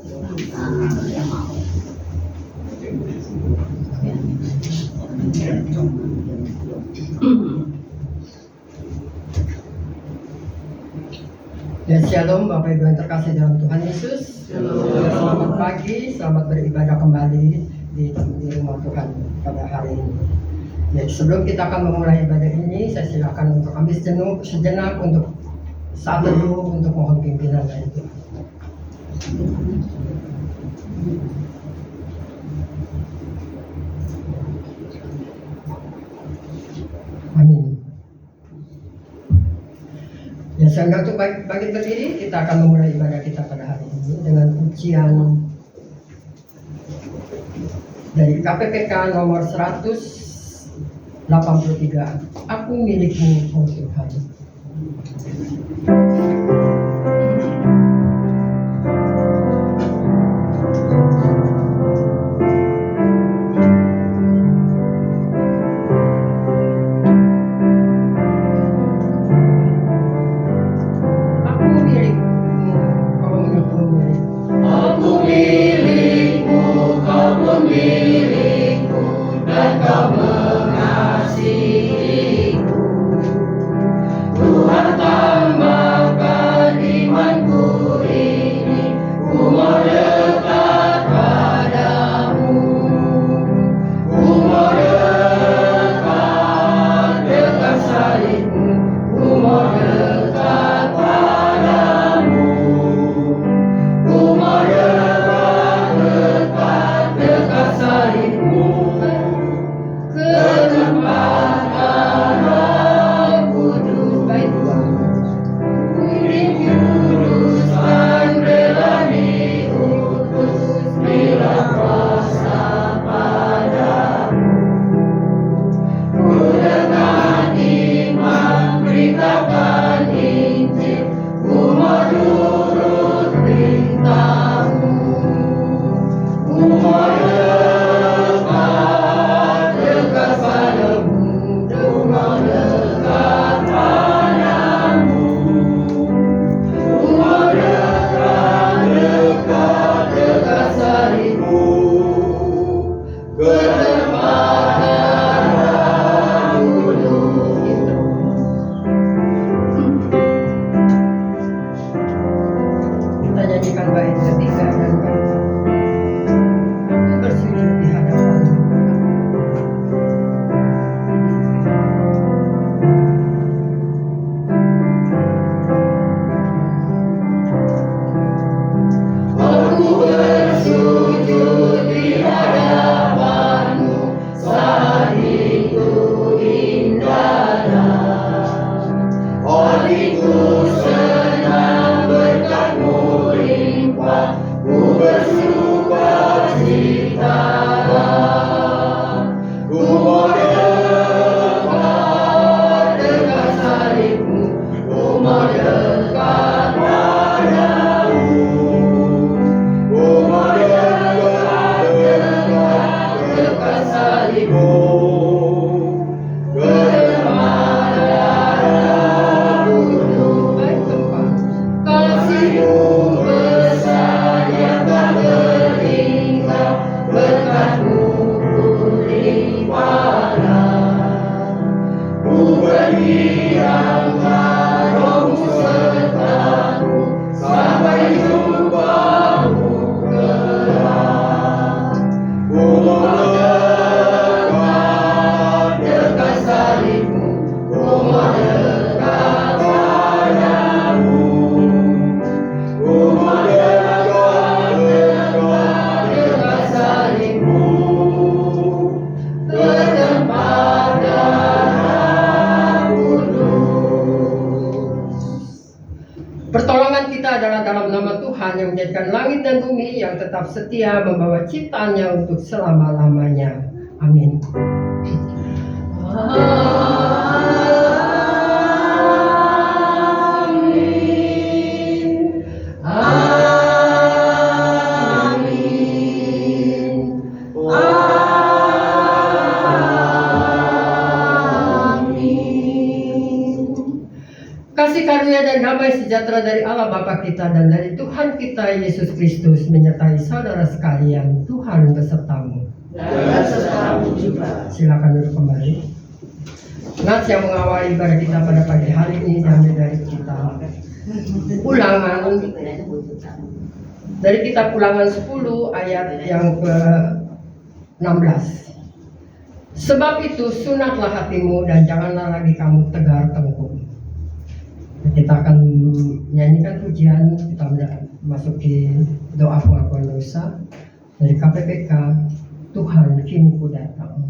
Ya, shalom Bapak Ibu yang terkasih dalam Tuhan Yesus. Selamat pagi, selamat beribadah kembali di rumah Tuhan pada hari ini. Ya, sebelum kita akan memulai ibadah ini, saya silakan untuk ambil sejenak untuk saat teduh untuk mohon pimpinan dari Tuhan. Amin. Ya, sehingga untuk bagi berdiri, kita akan memulai ibadah kita pada hari ini dengan ujian dari KPPK nomor 183. Aku milikmu, oh Tuhan. Pertolongan kita adalah dalam nama Tuhan yang menjadikan langit dan bumi, yang tetap setia membawa ciptaannya untuk selama-lamanya. Amin. Kasih karunia dan damai sejahtera dari Allah Bapa kita dan dari Tuhan Tuhan kita Yesus Kristus menyertai saudara sekalian, Tuhan besertamu. Dan besertamu juga. Silakan duduk kembali. Nats yang mengawali ibadah kita pada pagi hari ini diambil dari kitab Ulangan, dari kitab Ulangan 10 ayat yang ke-16. Sebab itu sunatlah hatimu dan janganlah lagi kamu tegar tengkuk. Kita akan menyanyikan pujian, kita memasuki doa pengakuan dosa dari KPPK. Tuhan kini ku datang.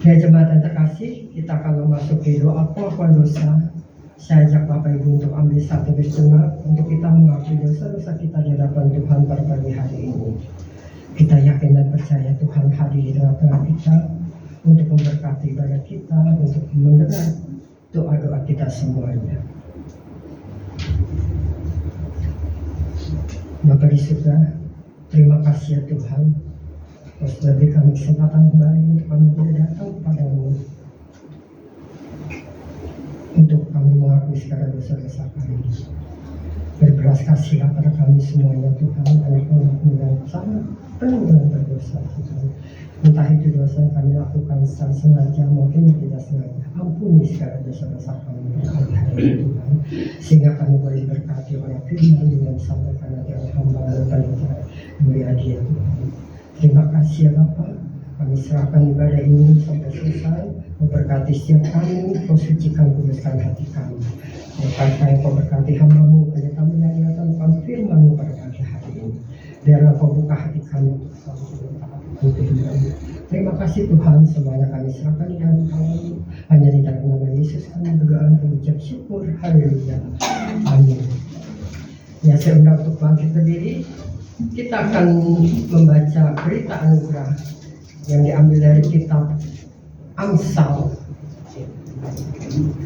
Ya jemaat terkasih, kita akan memasuki doa pengakuan dosa. Saya ajak Bapak Ibu untuk ambil satu bersunat untuk kita mengakui dosa-dosa kita di hadapan Tuhan pada pagi hari ini. Kita yakin dan percaya Tuhan hadir di tengah-tengah kita untuk memberkati ibadah kita, untuk mendengar doa-doa kita semuanya. Bapak di surga, terima kasih ya Tuhan. Sudah beri kami kesempatan kembali untuk kami boleh datang kepadamu untuk kami mengakui segala dosa-dosa kami. Berbelas kasihlah pada kami semuanya Tuhan, anak-anakmu yang sangat penuh dengan berdosa Tuhan. Entah itu dosa yang kami lakukan secara sengaja maupun tidak sengaja. Ampuni segala dosa-dosa kami pada hari ini Tuhan, sehingga kami boleh berkati oleh firman yang disampaikan oleh hamba-Mu Panitia mulia dia Tuhan. Terima kasih ya Bapak, kami serahkan ibadah ini sampai selesai. Memberkati setiap kami, Kau sucikan kuduskan hati kami. Berkati Kau berkati hamba-Mu, pada kami yang menyampaikan firman-Mu pada pagi hari ini. Biarlah Kau buka hati kami untuk selalu taat untuk firman-Mu. Terima kasih Tuhan, semuanya kami serahkan di dalam tangan-Mu. Hanya di dalam nama Yesus kami berdoa dan mengucap syukur. Haleluya. Amin. Ya, saya undang untuk bangkit berdiri. Kita akan membaca berita anugerah yang diambil dari kitab Amsal.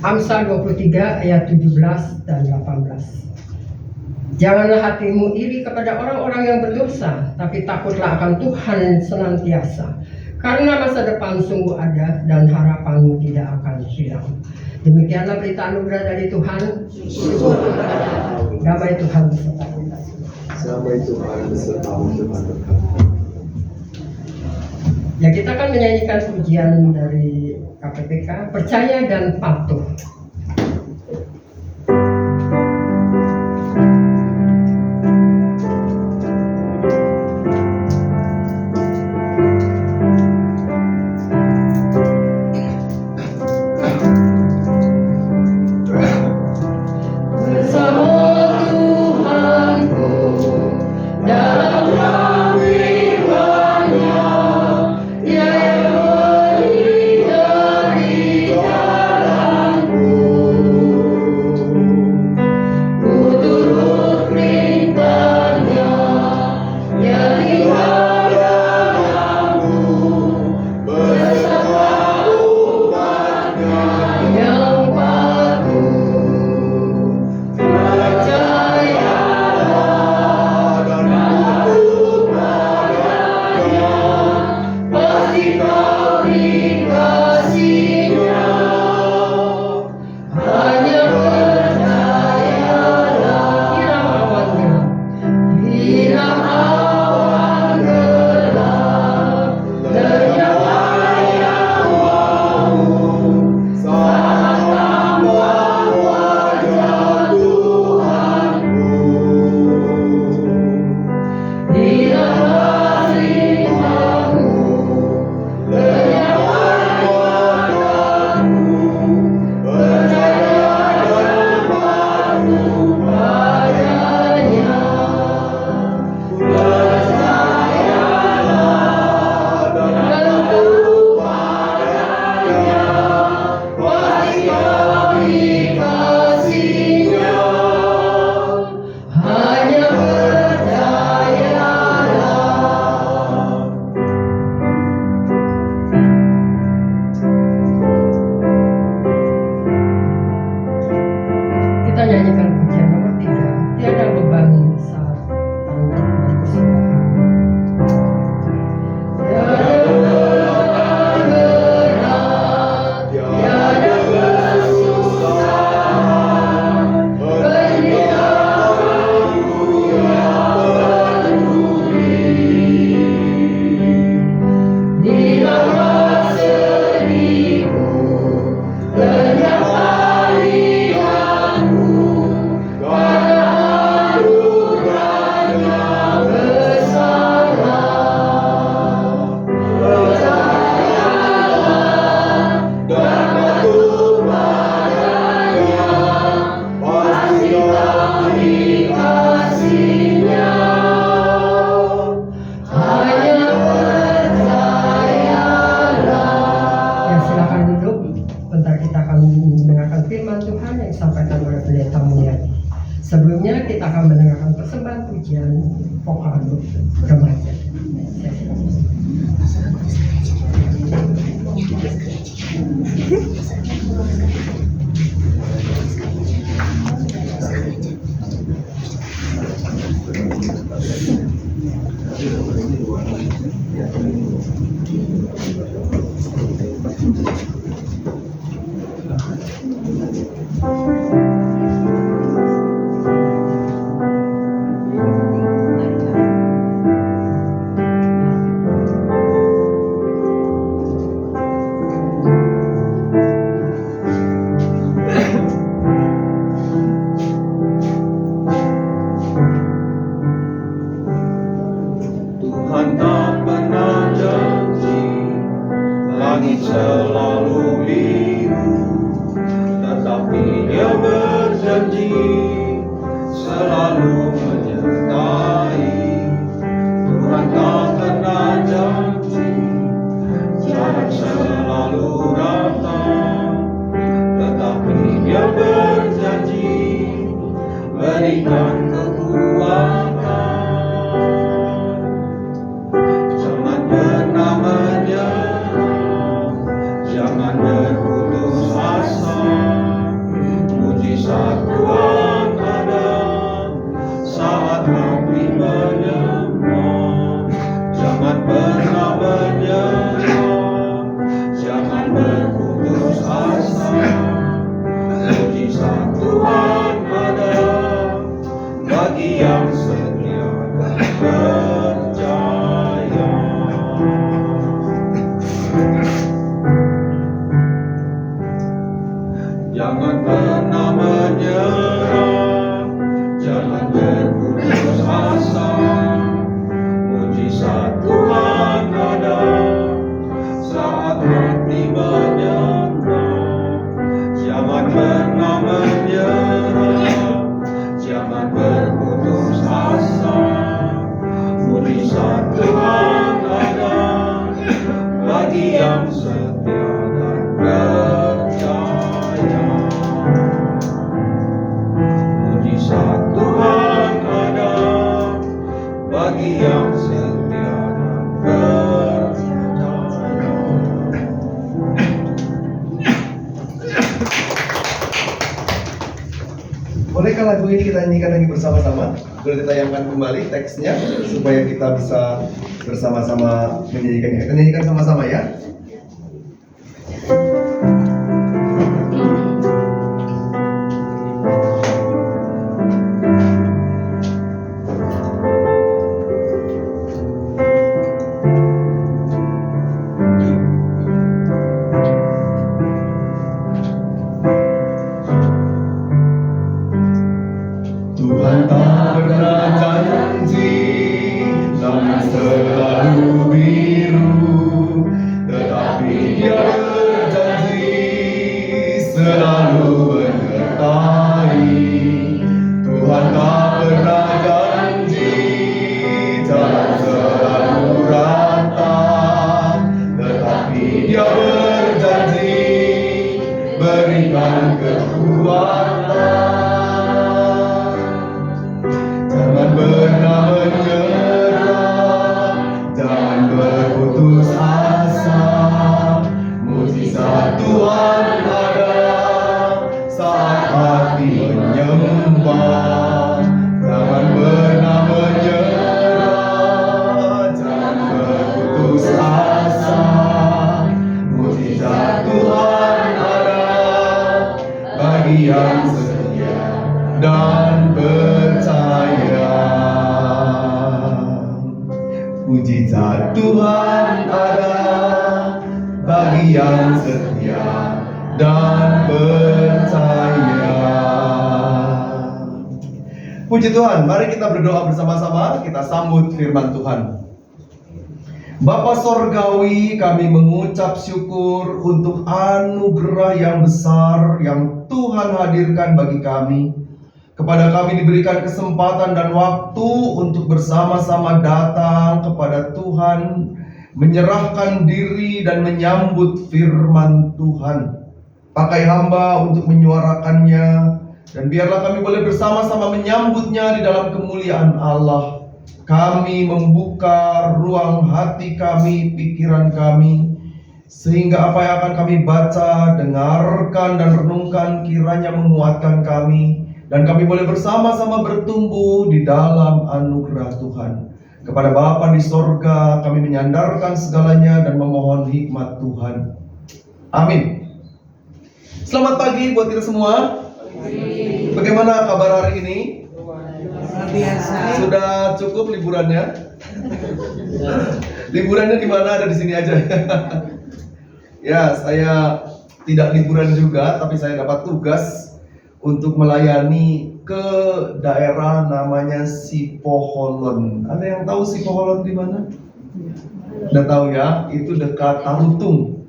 Amsal 23 ayat 17 dan 18. Janganlah hatimu iri kepada orang-orang yang berdosa, tapi takutlah akan Tuhan senantiasa. Karena masa depan sungguh ada dan harapanmu tidak akan hilang. Demikianlah berita anugerah dari Tuhan. Damai Tuhan beserta kita semua. Damai Tuhan beserta Tuhan berkati. Ya, kita akan menyanyikan pujian dari KPPK, Percaya dan Patuh. Sebelumnya kita akan mendengarkan persembahan pujian vokal remaja. Tuhan tak pernah janji berani menyerah, jangan pernah menyerah, jangan berputus asa. Mujizat Tuhan ada bagi yang setia dan percaya. Mujizat Tuhan ada bagi yang setia dan percaya. Bolehkah lagu ini kita nyanyikan lagi bersama-sama? Boleh ditayangkan kembali teksnya supaya kita bisa bersama-sama menyanyikannya. Kita nyanyikan sama-sama ya. Tuhan tak pernah janji langit selalu biru, tetapi Dia berjanji selalu menyertai. Tuhan tak pernah janji jalan selalu rata, tetapi Dia berjanji berikan kekuatan. Jangan pernah menyerah, jangan berputus asa. Mujizat Tuhan ada saat hati menyembah. Jangan pernah menyerah, jangan berputus asa. Mujizat Tuhan ada bagi yang setia dan percaya. Mujizat Tuhan ada bagi yang setia dan percaya. Puji Tuhan, mari kita berdoa bersama-sama, kita sambut firman Tuhan. Bapa Sorgawi, kami mengucap syukur untuk anugerah yang besar yang Tuhan hadirkan bagi kami. Kepada kami diberikan kesempatan dan waktu untuk bersama-sama datang kepada Tuhan, menyerahkan diri dan menyambut firman Tuhan. Pakai hamba untuk menyuarakannya, dan biarlah kami boleh bersama-sama menyambutnya di dalam kemuliaan Allah. Kami membuka ruang hati kami, pikiran kami, sehingga apa yang akan kami baca, dengarkan dan renungkan kiranya menguatkan kami, dan kami boleh bersama-sama bertumbuh di dalam anugerah Tuhan. Kepada Bapa di sorga kami menyandarkan segalanya dan memohon hikmat Tuhan. Amin. Selamat pagi buat kita semua. Bagaimana kabar hari ini? Biasa. Sudah cukup liburannya? Liburannya di mana? Ada di sini aja. Ya, saya tidak liburan juga, tapi saya dapat tugas untuk melayani ke daerah namanya Sipoholon. Ada yang tahu Sipoholon di mana? Udah tahu ya? Itu dekat Tarutung,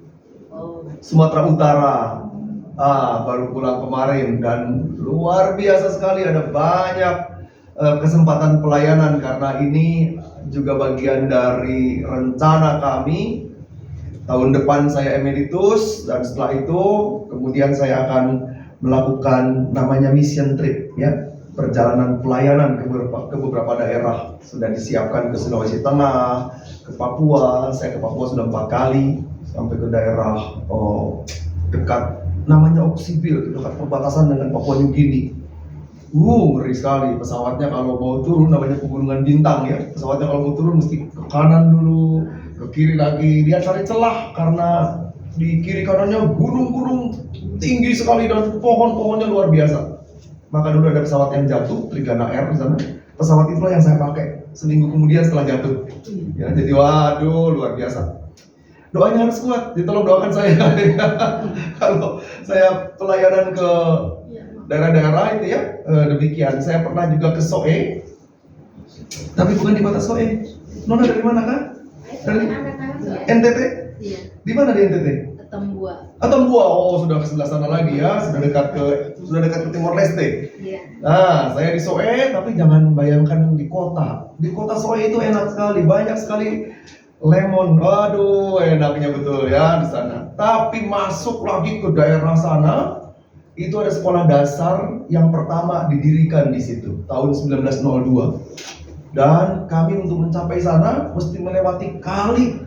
Sumatera Utara. Baru pulang kemarin dan luar biasa sekali, ada banyak kesempatan pelayanan karena ini juga bagian dari rencana kami. Tahun depan saya emeritus dan setelah itu kemudian saya akan melakukan namanya mission trip ya, perjalanan pelayanan ke beberapa daerah. Sudah disiapkan ke Sulawesi Tengah, ke Papua. Saya ke Papua sudah 4 kali, sampai ke daerah dekat namanya Oksibil, dekat perbatasan dengan Papua New Guinea. Ngeri sekali. Pesawatnya kalau mau turun, namanya pegunungan bintang ya, pesawatnya kalau mau turun mesti ke kanan dulu, ke kiri lagi. Dia cari celah karena di kiri kanannya gunung-gunung tinggi sekali dan pohon-pohonnya luar biasa. Maka dulu ada pesawat yang jatuh, Trigana Air di sana. Pesawat itulah yang saya pakai seminggu kemudian setelah jatuh. Ya, jadi waduh luar biasa. Doanya harus kuat, jadi tolong doakan saya. Kalau saya pelayanan ke daerah-daerah itu ya, demikian. Saya pernah juga ke Soe, tapi bukan di kota Soe. Nona dari mana kan? Dari NTT? Iya. Di mana di NTT? Atambua, oh sudah ke sebelah sana lagi ya, sudah dekat ke Timor Leste. Iya. Nah, saya di Soe, tapi jangan bayangkan di kota. Di kota Soe itu enak sekali, banyak sekali lemon. Waduh, enaknya betul ya di sana. Tapi masuk lagi ke daerah sana, itu ada sekolah dasar yang pertama didirikan di situ tahun 1902. Dan kami untuk mencapai sana mesti melewati kali.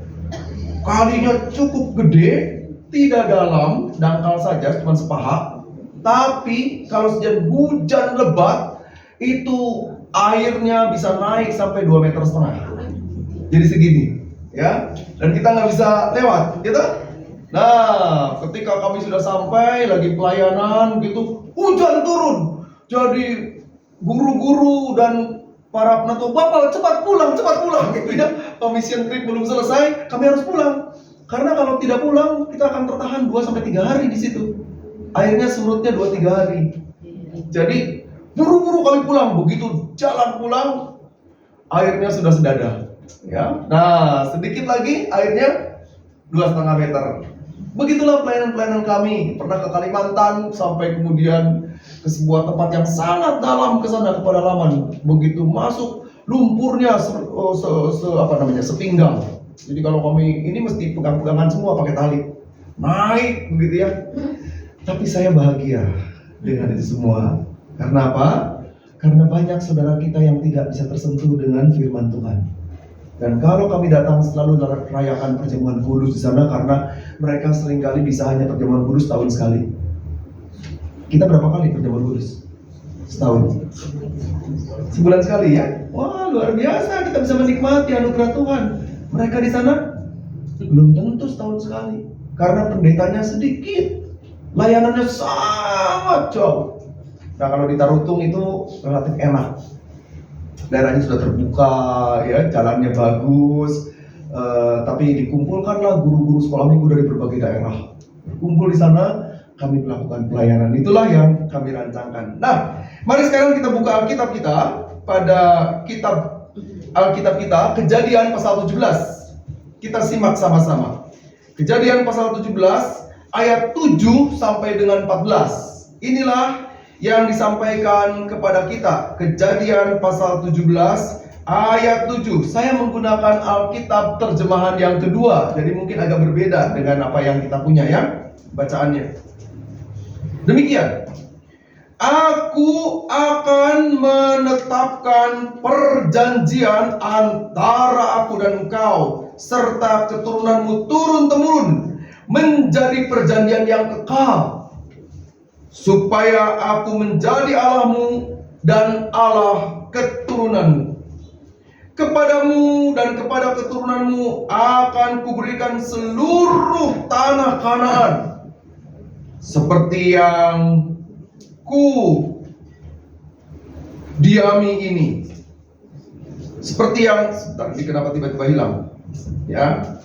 Kalinya cukup gede, tidak dalam, dangkal saja, cuma sepaha. Tapi kalau hujan lebat, itu airnya bisa naik sampai 2,5 meter. Jadi segini, ya. Dan kita nggak bisa lewat, gitu. Nah, ketika kami sudah sampai, lagi pelayanan, gitu, hujan turun. Jadi guru-guru dan para penatua, "Bapak cepat pulang, gitu ya. Mission trip belum selesai, kami harus pulang. Karena kalau tidak pulang, kita akan tertahan 2-3 hari di situ. Airnya surutnya 2-3 hari. Jadi buru-buru kami pulang. Begitu jalan pulang, airnya sudah sedada. Ya, nah sedikit lagi airnya 2,5 meter. Begitulah pelayanan-pelayanan kami. Pernah ke Kalimantan, sampai kemudian ke sebuah tempat yang sangat dalam ke sana, ke pedalaman. Begitu masuk, lumpurnya sepinggang. Jadi kalau kami ini mesti pegang-pegangan semua pakai tali, naik begitu ya. Tapi saya bahagia dengan itu semua. Karena apa? Karena banyak saudara kita yang tidak bisa tersentuh dengan firman Tuhan. Dan kalau kami datang selalu rayakan perjamuan kudus di sana, karena mereka seringkali bisa hanya perjamuan kudus tahun sekali. Kita berapa kali perjamuan kudus? Setahun. Sebulan sekali ya? Wah, luar biasa, kita bisa menikmati anugerah Tuhan. Mereka di sana belum tentu setahun sekali, karena pendetanya sedikit, layanannya sangat jauh. Nah, kalau di Tarutung itu relatif enak, daerahnya sudah terbuka, ya, jalannya bagus, tapi dikumpulkanlah guru-guru sekolah minggu dari berbagai daerah, kumpul di sana, kami melakukan pelayanan. Itulah yang kami rancangkan. Nah, mari sekarang kita buka Alkitab kita pada kitab Alkitab kita, Kejadian pasal 17. Kita simak sama-sama. Kejadian pasal 17 ayat 7 sampai dengan 14. Inilah yang disampaikan kepada kita. Kejadian pasal 17 ayat 7. Saya menggunakan Alkitab terjemahan yang kedua, jadi mungkin agak berbeda dengan apa yang kita punya ya bacaannya. Demikian. Aku akan menetapkan perjanjian antara aku dan engkau serta keturunanmu turun-temurun menjadi perjanjian yang kekal, supaya aku menjadi Allahmu dan Allah keturunanmu. Kepadamu dan kepada keturunanmu akan kuberikan seluruh tanah Kanaan, seperti yang ku diami ini. Seperti yang kenapa tiba-tiba hilang? Ya.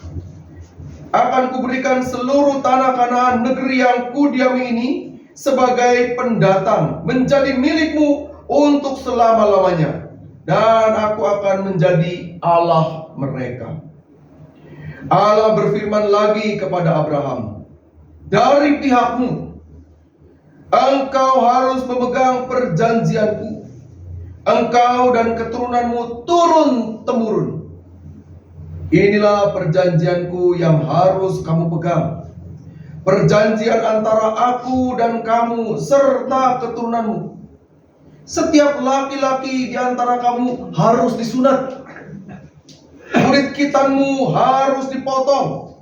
Akan kuberikan seluruh tanah Kanaan, negeri yang ku diami ini, sebagai pendatang, menjadi milikmu untuk selama-lamanya. Dan aku akan menjadi Allah mereka. Allah berfirman lagi kepada Abraham, dari pihakmu engkau harus memegang perjanjianku, engkau dan keturunanmu turun-temurun. Inilah perjanjianku yang harus kamu pegang, perjanjian antara aku dan kamu serta keturunanmu. Setiap laki-laki di antara kamu harus disunat, kulit khitanmu harus dipotong,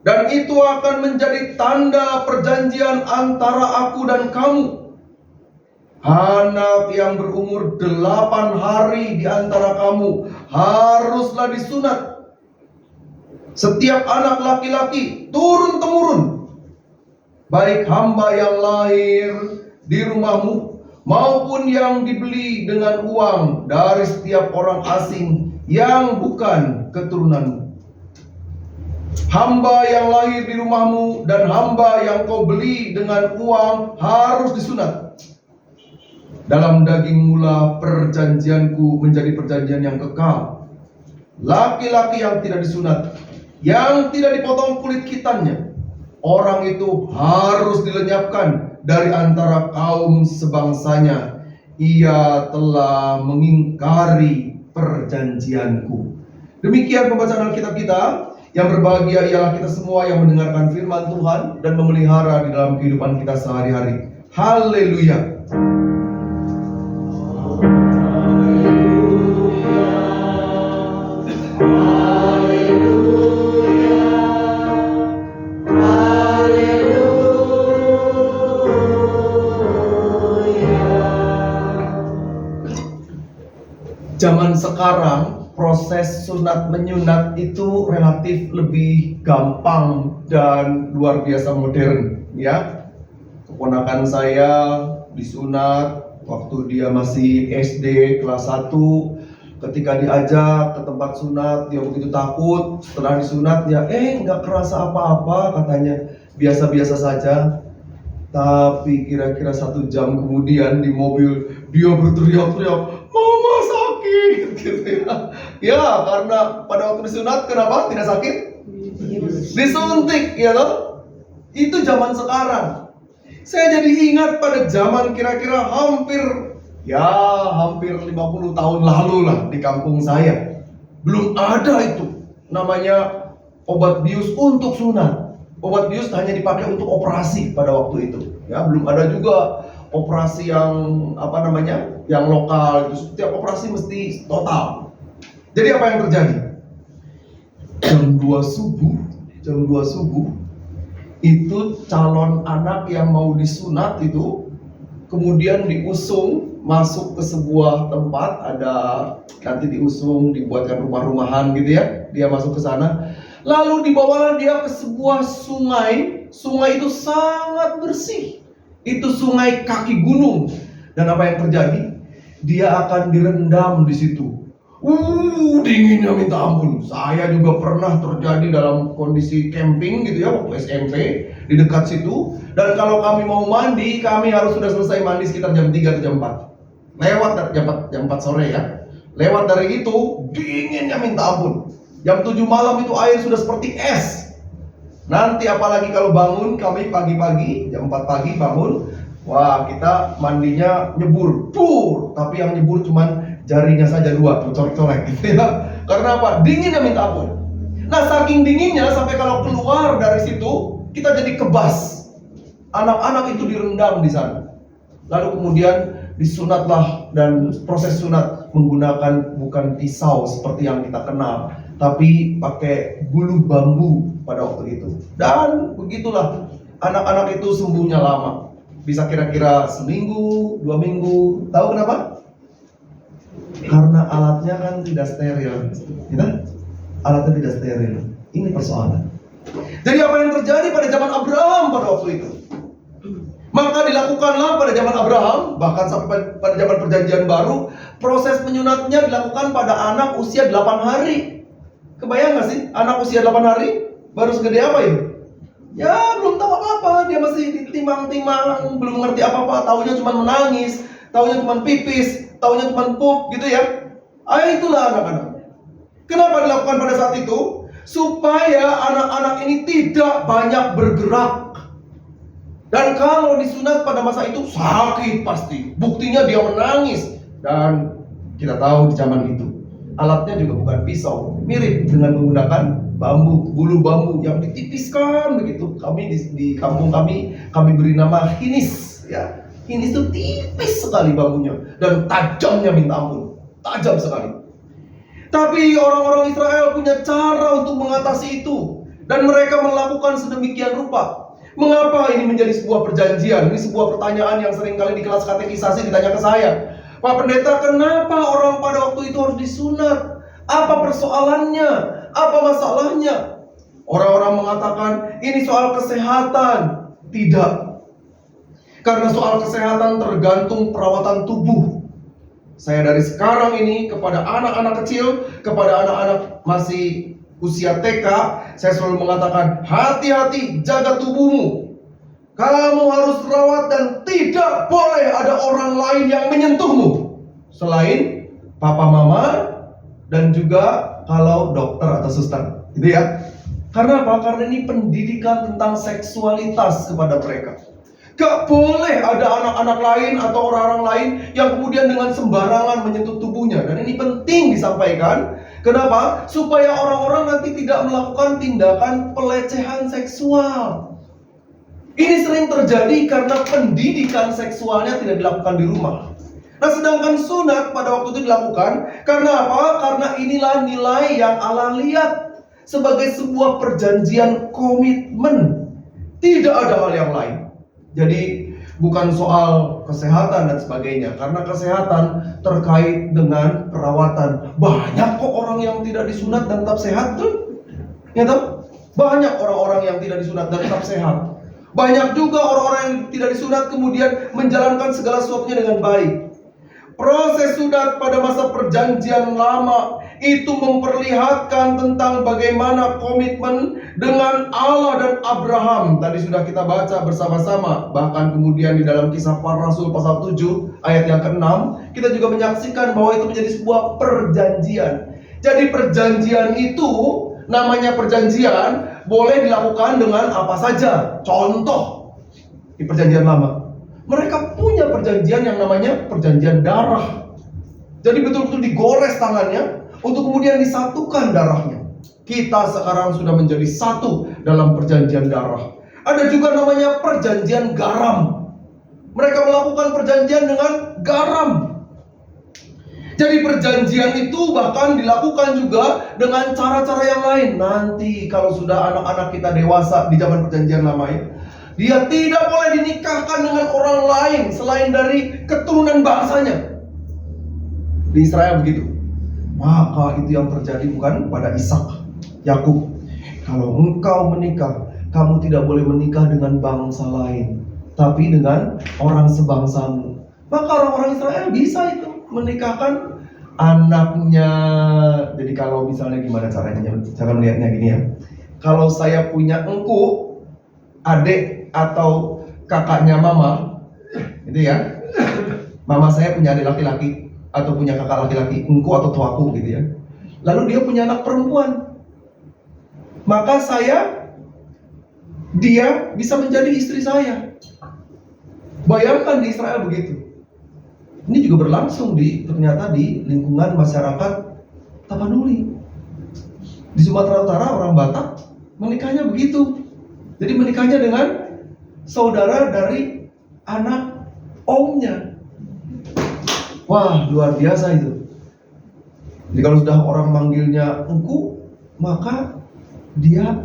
dan itu akan menjadi tanda perjanjian antara aku dan kamu. Anak yang berumur 8 hari di antara kamu haruslah disunat. Setiap anak laki-laki turun-temurun, baik hamba yang lahir di rumahmu maupun yang dibeli dengan uang dari setiap orang asing yang bukan keturunanmu. Hamba yang lahir di rumahmu dan hamba yang kau beli dengan uang harus disunat. Dalam daging mula perjanjianku menjadi perjanjian yang kekal. Laki-laki yang tidak disunat, yang tidak dipotong kulit khitannya, orang itu harus dilenyapkan dari antara kaum sebangsanya. Ia telah mengingkari perjanjianku. Demikian pembacaan Alkitab kita. Yang berbahagia ialah kita semua yang mendengarkan firman Tuhan dan memelihara di dalam kehidupan kita sehari-hari. Haleluya. Zaman sekarang proses sunat menyunat itu relatif lebih gampang dan luar biasa modern, ya. Keponakan saya disunat waktu dia masih SD kelas 1. Ketika diajak ke tempat sunat, dia begitu takut. Setelah disunat dia nggak kerasa apa-apa, katanya biasa-biasa saja. Tapi kira-kira 1 jam kemudian di mobil dia berteriak-teriak, "Mama sakit!" gitu ya. Ya, karena pada waktu disunat kenapa tidak sakit? Disuntik, ya toh? Itu zaman sekarang. Saya jadi ingat pada zaman kira-kira hampir 50 tahun lalu lah di kampung saya. Belum ada itu namanya obat bius untuk sunat. Obat bius hanya dipakai untuk operasi pada waktu itu. Ya, belum ada juga operasi yang yang lokal. Itu setiap operasi mesti total. Jadi apa yang terjadi? Jam 2 subuh itu calon anak yang mau disunat itu kemudian diusung masuk ke sebuah tempat, ada nanti diusung dibuatkan rumah-rumahan gitu ya. Dia masuk ke sana. Lalu dibawalah dia ke sebuah sungai. Sungai itu sangat bersih. Itu sungai kaki gunung. Dan apa yang terjadi? Dia akan direndam di situ. Dinginnya minta ampun. Saya juga pernah terjadi dalam kondisi camping gitu ya, waktu SMP di dekat situ. Dan kalau kami mau mandi, kami harus sudah selesai mandi sekitar jam 3 atau jam 4. Lewat jam 4 sore ya. Lewat dari itu, dinginnya minta ampun. Jam 7 malam itu air sudah seperti es. Nanti apalagi kalau bangun, kami pagi-pagi, jam 4 pagi bangun. Wah, kita mandinya nyebur. Tapi yang nyebur cuman jarinya saja 2, colek-colek gitu ya. Karena apa? Dinginnya minta ampun. Nah, saking dinginnya sampai kalau keluar dari situ, kita jadi kebas. Anak-anak itu direndam di sana. Lalu kemudian disunatlah, dan proses sunat menggunakan bukan pisau seperti yang kita kenal, tapi pakai bulu bambu pada waktu itu. Dan begitulah anak-anak itu sembuhnya lama. Bisa kira-kira seminggu, 2 minggu. Tahu kenapa? Karena alatnya kan tidak steril. Gitu? Alatnya tidak steril. Ini persoalan. Jadi apa yang terjadi pada zaman Abraham pada waktu itu? Maka dilakukanlah pada zaman Abraham, bahkan sampai pada zaman perjanjian baru, proses menyunatnya dilakukan pada anak usia 8 hari. Kebayang gak sih? Anak usia 8 hari baru segede apa itu? Ya belum tahu apa-apa, dia masih ditimang-timang, belum ngerti apa-apa, taunya cuma menangis, taunya cuma pipis, taunya cuma pup gitu ya. Itulah anak-anak. Kenapa dilakukan pada saat itu? Supaya anak-anak ini tidak banyak bergerak. Dan kalau disunat pada masa itu sakit pasti. Buktinya dia menangis. Dan kita tahu di zaman itu alatnya juga bukan pisau, mirip dengan menggunakan bambu, bulu bambu yang ditipiskan begitu. Kami di kampung kami beri nama hinis ya. Hinis itu tipis sekali bambunya dan tajamnya minta ampun. Tajam sekali. Tapi orang-orang Israel punya cara untuk mengatasi itu, dan mereka melakukan sedemikian rupa. Mengapa ini menjadi sebuah perjanjian? Ini sebuah pertanyaan yang sering kali di kelas katekisasi ditanya ke saya. Pak Pendeta, kenapa orang pada waktu itu harus disunat? Apa persoalannya? Apa masalahnya? Orang-orang mengatakan ini soal kesehatan. Tidak. Karena soal kesehatan tergantung perawatan tubuh. Saya dari sekarang ini kepada anak-anak kecil, kepada anak-anak masih usia TK, saya selalu mengatakan, hati-hati, jaga tubuhmu. Kamu harus rawat dan tidak boleh ada orang lain yang menyentuhmu selain papa mama dan juga kalau dokter atau suster, gitu ya. Karena apa? Karena ini pendidikan tentang seksualitas kepada mereka. Gak boleh ada anak-anak lain atau orang-orang lain yang kemudian dengan sembarangan menyentuh tubuhnya. Dan ini penting disampaikan. Kenapa? Supaya orang-orang nanti tidak melakukan tindakan pelecehan seksual. Ini sering terjadi karena pendidikan seksualnya tidak dilakukan di rumah. Nah, sedangkan sunat pada waktu itu dilakukan karena apa? Karena inilah nilai yang Allah lihat sebagai sebuah perjanjian komitmen. Tidak ada hal yang lain. Jadi bukan soal kesehatan dan sebagainya. Karena kesehatan terkait dengan perawatan. Banyak kok orang yang tidak disunat dan tetap sehat tuh. Ya toh? Banyak orang-orang yang tidak disunat dan tetap sehat. Banyak juga orang-orang yang tidak disunat kemudian menjalankan segala sesuatunya dengan baik. Proses sunat pada masa perjanjian lama itu memperlihatkan tentang bagaimana komitmen dengan Allah dan Abraham. Tadi sudah kita baca bersama-sama. Bahkan kemudian di dalam Kisah Para Rasul pasal 7 ayat yang ke-6 kita juga menyaksikan bahwa itu menjadi sebuah perjanjian. Jadi perjanjian itu, namanya perjanjian, boleh dilakukan dengan apa saja. Contoh di perjanjian lama, mereka punya perjanjian yang namanya perjanjian darah. Jadi betul-betul digores tangannya untuk kemudian disatukan darahnya. Kita sekarang sudah menjadi satu dalam perjanjian darah. Ada juga namanya perjanjian garam. Mereka melakukan perjanjian dengan garam. Jadi perjanjian itu bahkan dilakukan juga dengan cara-cara yang lain. Nanti kalau sudah anak-anak kita dewasa di zaman perjanjian lama ya, dia tidak boleh dinikahkan dengan orang lain selain dari keturunan bangsanya. Di Israel begitu. Maka itu yang terjadi bukan pada Ishak, Yakub. Kalau engkau menikah, kamu tidak boleh menikah dengan bangsa lain, tapi dengan orang sebangsamu. Maka orang-orang Israel bisa itu menikahkan anaknya. Jadi kalau misalnya gimana caranya? Cara melihatnya gini ya. Kalau saya punya engku, adik atau kakaknya mama, gitu ya. Mama saya punya adik laki-laki atau punya kakak laki-laki, engku atau tuaku gitu ya. Lalu dia punya anak perempuan. Maka dia bisa menjadi istri saya. Bayangkan di Israel begitu. Ini juga berlangsung ternyata di lingkungan masyarakat Tapanuli. Di Sumatera Utara orang Batak menikahnya begitu. Jadi menikahnya dengan saudara dari anak omnya. Wah, luar biasa itu. Jadi kalau sudah orang manggilnya engku, maka dia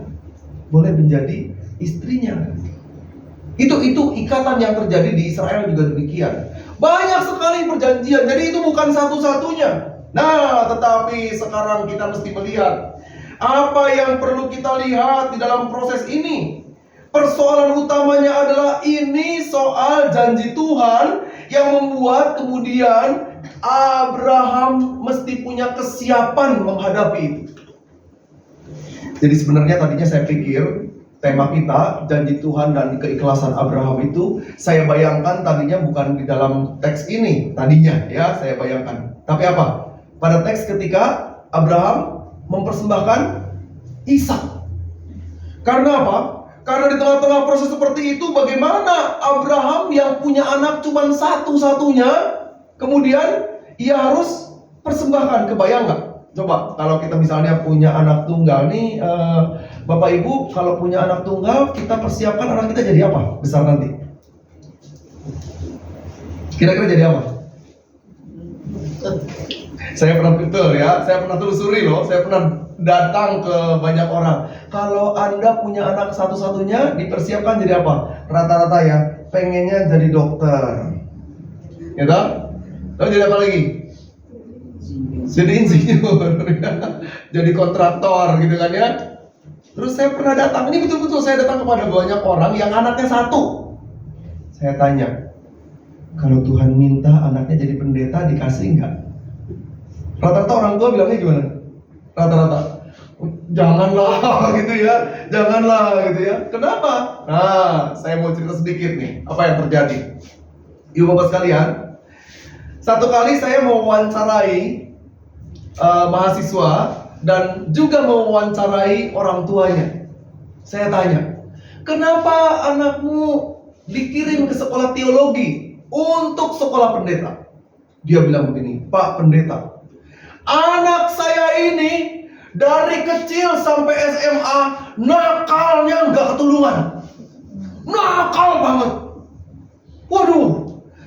boleh menjadi istrinya. Itu ikatan yang terjadi di Israel juga demikian. Banyak sekali perjanjian. Jadi itu bukan satu-satunya. Nah, tetapi sekarang kita mesti melihat apa yang perlu kita lihat di dalam proses ini. Persoalan utamanya adalah ini soal janji Tuhan yang membuat kemudian Abraham mesti punya kesiapan menghadapi itu. Jadi sebenarnya tadinya saya pikir tema kita janji Tuhan dan keikhlasan Abraham itu saya bayangkan tadinya bukan di dalam teks ini tadinya ya, saya bayangkan. Tapi apa? Pada teks ketika Abraham mempersembahkan Ishak. Karena apa? Karena di tengah-tengah proses seperti itu, bagaimana Abraham yang punya anak cuma satu-satunya, kemudian ia harus persembahkan. Kebayang nggak? Coba kalau kita misalnya punya anak tunggal nih, Bapak Ibu, kalau punya anak tunggal, kita persiapkan anak kita jadi apa besar nanti? Kira-kira jadi apa? Saya pernah saya pernah telusuri loh, saya pernah datang ke banyak orang. Kalau Anda punya anak satu-satunya, dipersiapkan jadi apa? Rata-rata ya, pengennya jadi dokter, ya toh? Lalu jadi apa lagi? Jadi insinyur, jadi kontraktor gitu kan ya. Terus saya pernah datang, ini betul-betul saya datang kepada banyak orang yang anaknya satu. Saya tanya, kalau Tuhan minta anaknya jadi pendeta, dikasih nggak? Rata-rata orang tua bilangnya gimana? Rata-rata, janganlah gitu ya, janganlah gitu ya. Kenapa? Nah, saya mau cerita sedikit nih, apa yang terjadi. Ibu bapak sekalian, satu kali saya mau wawancarai mahasiswa dan juga mewawancarai orang tuanya. Saya tanya, kenapa anakmu dikirim ke sekolah teologi untuk sekolah pendeta? Dia bilang begini, Pak Pendeta, anak saya ini dari kecil sampai SMA nakalnya nggak ketulungan. Nakal banget. Waduh,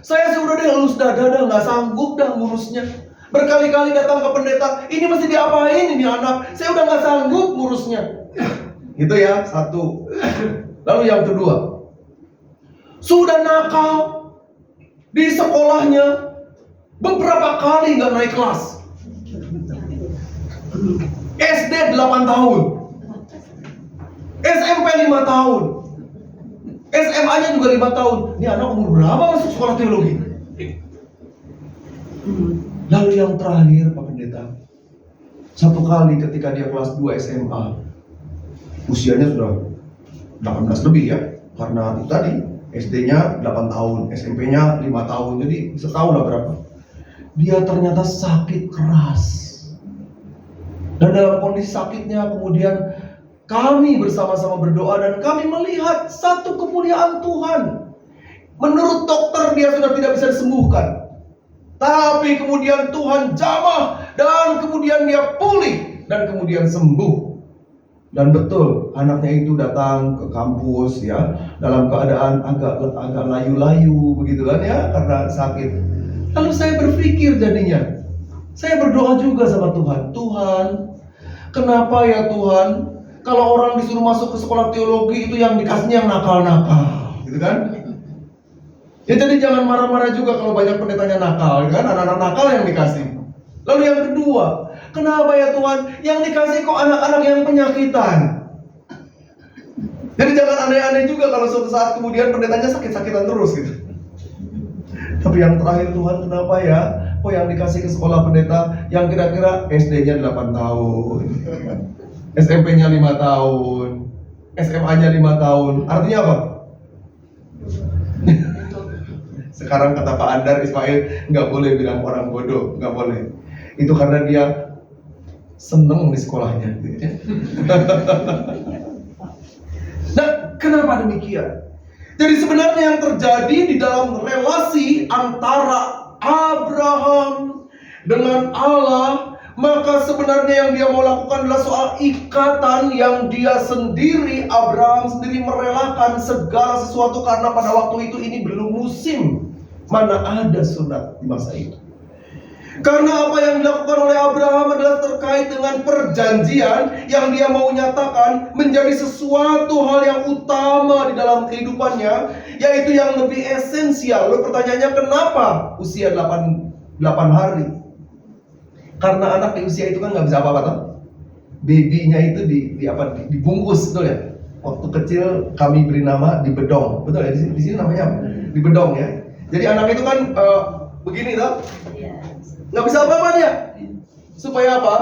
saya sih udah deh halus dada dah, nggak sanggup dah ngurusnya. Berkali-kali datang ke pendeta, ini mesti diapain ini anak? Saya udah nggak sanggup ngurusnya. Itu ya, satu. Lalu yang kedua, sudah nakal di sekolahnya, beberapa kali nggak naik kelas. SD 8 tahun, SMP 5 tahun, SMA-nya juga 5 tahun. Ini anak umur berapa masuk sekolah teologi? Lalu yang terakhir Pak Pendeta, satu kali ketika dia kelas 2 SMA, usianya sudah 18 lebih ya, karena itu tadi SD-nya 8 tahun, SMP-nya 5 tahun, jadi setahun lah berapa. Dia ternyata sakit keras. Dan dalam kondisi sakitnya kemudian kami bersama-sama berdoa dan kami melihat satu kemuliaan Tuhan. Menurut dokter dia sudah tidak bisa disembuhkan. Tapi kemudian Tuhan jamah dan kemudian dia pulih dan kemudian sembuh. Dan betul anaknya itu datang ke kampus ya dalam keadaan agak layu-layu begitu kan ya karena sakit. Lalu saya berpikir jadinya, saya berdoa juga sama Tuhan. Tuhan, kenapa ya Tuhan, kalau orang disuruh masuk ke sekolah teologi itu yang dikasihnya yang nakal-nakal, gitu kan? Ya jadi jangan marah-marah juga kalau banyak pendetanya nakal, kan? Anak-anak nakal yang dikasih. Lalu yang kedua, kenapa ya Tuhan, yang dikasih kok anak-anak yang penyakitan? Jadi jangan aneh-aneh juga kalau suatu saat kemudian pendetanya sakit-sakitan terus gitu. Tapi yang terakhir Tuhan, kenapa ya? Kok yang dikasih ke sekolah pendeta yang kira-kira SD-nya 8 tahun, SMP-nya 5 tahun, SMA-nya 5 tahun. Artinya apa? Sekarang kata Pak Andar Ismail, nggak boleh bilang orang bodoh, nggak boleh. Itu karena dia seneng di sekolahnya. Nah, kenapa demikian? Jadi sebenarnya yang terjadi di dalam relasi antara Abraham dengan Allah, maka sebenarnya yang dia mau lakukan adalah soal ikatan yang dia sendiri, Abraham sendiri merelakan segala sesuatu karena pada waktu itu ini belum musim. Mana ada sunat di masa itu. Karena apa yang dilakukan oleh Abraham adalah terkait dengan perjanjian yang dia mau nyatakan menjadi sesuatu hal yang utama di dalam kehidupannya, yaitu yang lebih esensial. Lalu pertanyaannya, kenapa usia 8 hari? Karena anak di usia itu kan nggak bisa apa-apa toh. Babynya itu dibungkus, betul ya? Waktu kecil kami beri nama dibedong, betul ya? Di sini namanya apa? Dibedong ya. Jadi anak itu kan begini toh. Nggak bisa apa-apa dia. Supaya apa?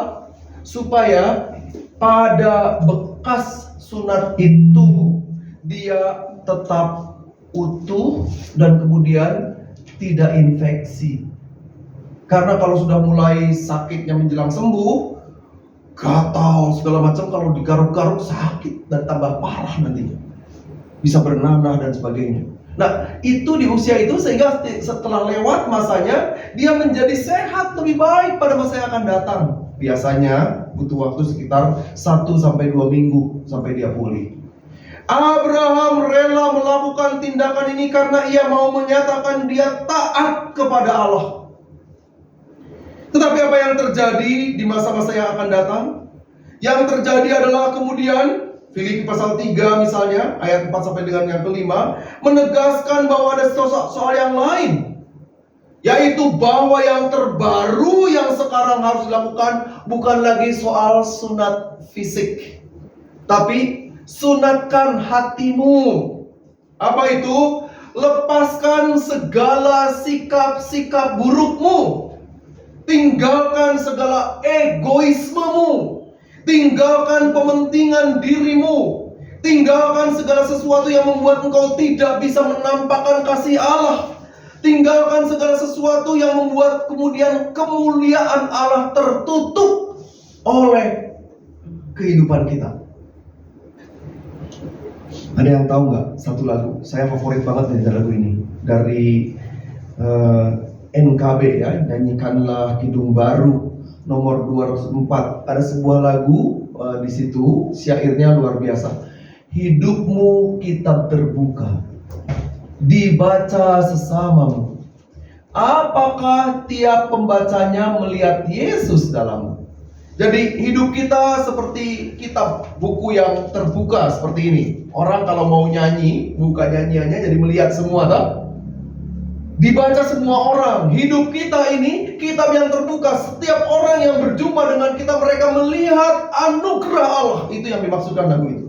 Supaya pada bekas sunat itu dia tetap utuh dan kemudian tidak infeksi. Karena kalau sudah mulai sakitnya menjelang sembuh, gatal segala macam, kalau digaruk-garuk sakit dan tambah parah nantinya. Bisa bernanah dan sebagainya. Nah, itu di usia itu sehingga setelah lewat masanya dia menjadi sehat lebih baik pada masa yang akan datang. Biasanya butuh waktu sekitar 1-2 minggu sampai dia pulih. Abraham rela melakukan tindakan ini karena ia mau menyatakan dia taat kepada Allah. Tetapi apa yang terjadi di masa-masa yang akan datang? Yang terjadi adalah kemudian Filipi pasal 3 misalnya, ayat 4 sampai dengan yang kelima, menegaskan bahwa ada soal yang lain. Yaitu bahwa yang terbaru yang sekarang harus dilakukan bukan lagi soal sunat fisik, tapi sunatkan hatimu. Apa itu? Lepaskan segala sikap-sikap burukmu. Tinggalkan segala egoismemu. Tinggalkan pementingan dirimu. Tinggalkan segala sesuatu yang membuat engkau tidak bisa menampakkan kasih Allah. Tinggalkan segala sesuatu yang membuat kemudian kemuliaan Allah tertutup oleh kehidupan kita. Ada yang tahu nggak satu lagu? Saya favorit banget nih lagu ini dari NKB ya, Nyanyikanlah Kidung Baru nomor 204. Ada sebuah lagu di situ, syairnya luar biasa. Hidupmu kitab terbuka, dibaca sesamamu. Apakah tiap pembacanya melihat Yesus dalammu? Jadi hidup kita seperti kitab buku yang terbuka seperti ini. Orang kalau mau nyanyi, buka nyanyiannya jadi melihat semua, tak? Dibaca semua orang. Hidup kita ini kitab yang terbuka. Setiap orang yang berjumpa dengan kita, mereka melihat anugerah Allah. Itu yang dimaksudkan lagu itu.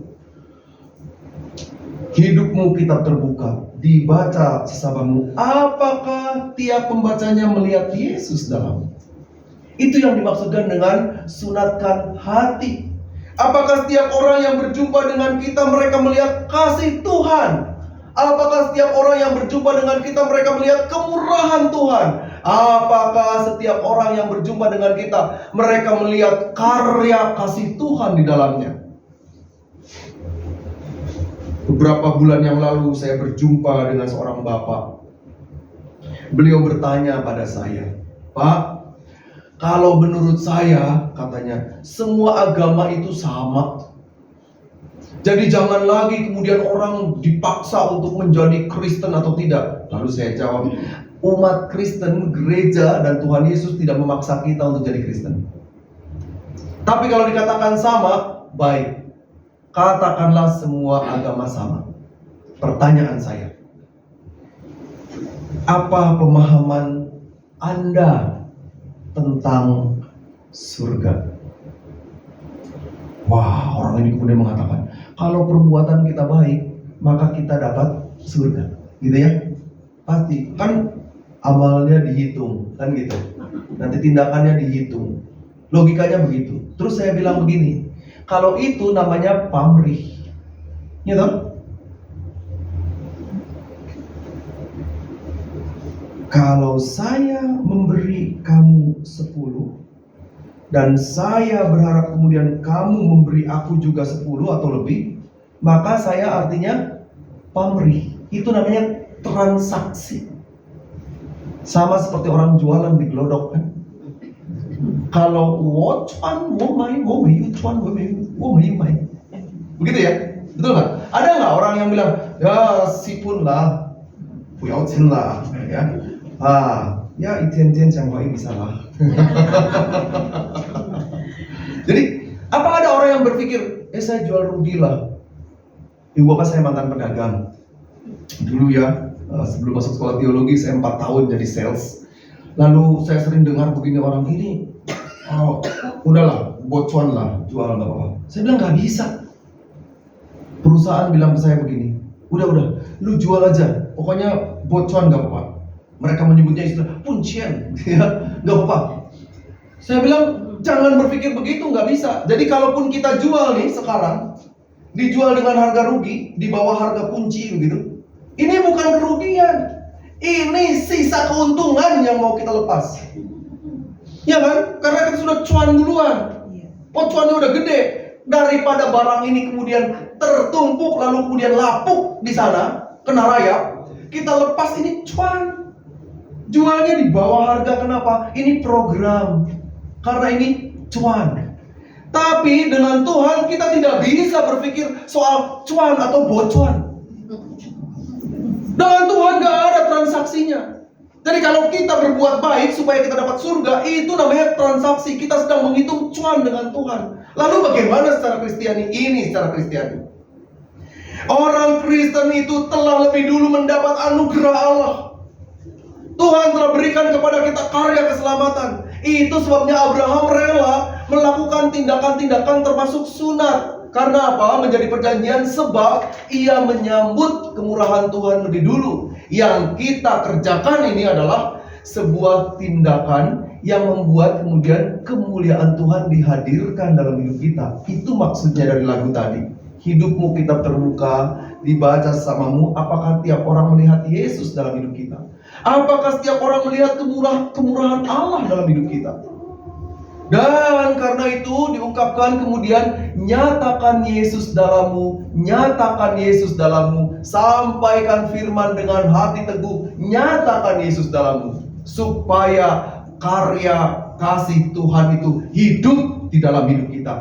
Hidupmu kitab terbuka, dibaca sesamamu. Apakah tiap pembacanya melihat Yesus dalammu? Itu yang dimaksudkan dengan sunatkan hati. Apakah setiap orang yang berjumpa dengan kita, mereka melihat kasih Tuhan? Apakah setiap orang yang berjumpa dengan kita, mereka melihat kemurahan Tuhan? Apakah setiap orang yang berjumpa dengan kita, mereka melihat karya kasih Tuhan di dalamnya? Beberapa bulan yang lalu saya berjumpa dengan seorang bapak. Beliau bertanya pada saya, "Pak, kalau menurut saya," katanya, "semua agama itu sama. Jadi jangan lagi kemudian orang dipaksa untuk menjadi Kristen atau tidak." Lalu saya jawab, umat Kristen, gereja, dan Tuhan Yesus tidak memaksa kita untuk jadi Kristen. Tapi kalau dikatakan sama, baik. Katakanlah semua agama sama. Pertanyaan saya, apa pemahaman Anda tentang surga? Wah, orang ini kemudian mengatakan, kalau perbuatan kita baik, maka kita dapat surga. Gitu ya? Pasti. Kan amalnya dihitung. Kan gitu. Nanti tindakannya dihitung. Logikanya begitu. Terus saya bilang begini, kalau itu namanya pamrih. Ya toh? Kalau saya memberi kamu 10 dan saya berharap kemudian kamu memberi aku juga 10 atau lebih, maka saya artinya pamrih. Itu namanya transaksi. Sama seperti orang jualan di gelodok kan. Kalau wocuan, womai, yucuan, womai. Begitu ya? Betul nggak? Ada nggak orang yang bilang, ya sipun lah, puyaucin lah, ya? Ya itian-itian jangan bisa lah. Jadi, apa ada orang yang berpikir, saya jual rugi lah. Ibu bapak saya mantan pedagang. Dulu ya, sebelum masuk sekolah teologi, saya 4 tahun jadi sales. Lalu saya sering dengar begini orang ini, udahlah, bocuan lah, jual nggak apa-apa. Saya bilang nggak bisa. Perusahaan bilang ke saya begini, udah, lu jual aja, pokoknya bocuan nggak apa-apa. Mereka menyebutnya istilah puncian, ya, nggak apa-apa. Saya bilang jangan berpikir begitu, nggak bisa. Jadi kalaupun kita jual nih sekarang, dijual dengan harga rugi, di bawah harga kunci begitu, ini bukan kerugian. Ini sisa keuntungan yang mau kita lepas. Ya kan? Karena kita sudah cuan duluan. Cuannya udah gede. Daripada barang ini kemudian tertumpuk lalu kemudian lapuk di sana, kena rayap, kita lepas ini cuan. Jualnya di bawah harga, kenapa? Ini program. Karena ini cuan. Tapi dengan Tuhan kita tidak bisa berpikir soal cuan atau bocuan. Dengan Tuhan gak ada transaksinya. Jadi kalau kita berbuat baik supaya kita dapat surga, itu namanya transaksi. Kita sedang menghitung cuan dengan Tuhan. Lalu bagaimana secara Kristiani? Ini secara Kristiani. Orang Kristen itu telah lebih dulu mendapat anugerah Allah. Tuhan telah berikan kepada kita karya keselamatan. Itu sebabnya Abraham rela melakukan tindakan-tindakan termasuk sunat. Karena apa? Menjadi perjanjian sebab ia menyambut kemurahan Tuhan lebih dulu. Yang kita kerjakan ini adalah sebuah tindakan yang membuat kemudian kemuliaan Tuhan dihadirkan dalam hidup kita. Itu maksudnya dari lagu tadi. Hidupmu kitab terbuka, dibaca sesamamu. Apakah tiap orang melihat Yesus dalam hidup kita? Apakah setiap orang melihat kemurahan Allah dalam hidup kita? Dan karena itu diungkapkan kemudian, nyatakan Yesus dalammu, nyatakan Yesus dalammu, sampaikan firman dengan hati teguh, nyatakan Yesus dalammu, supaya karya kasih Tuhan itu hidup di dalam hidup kita.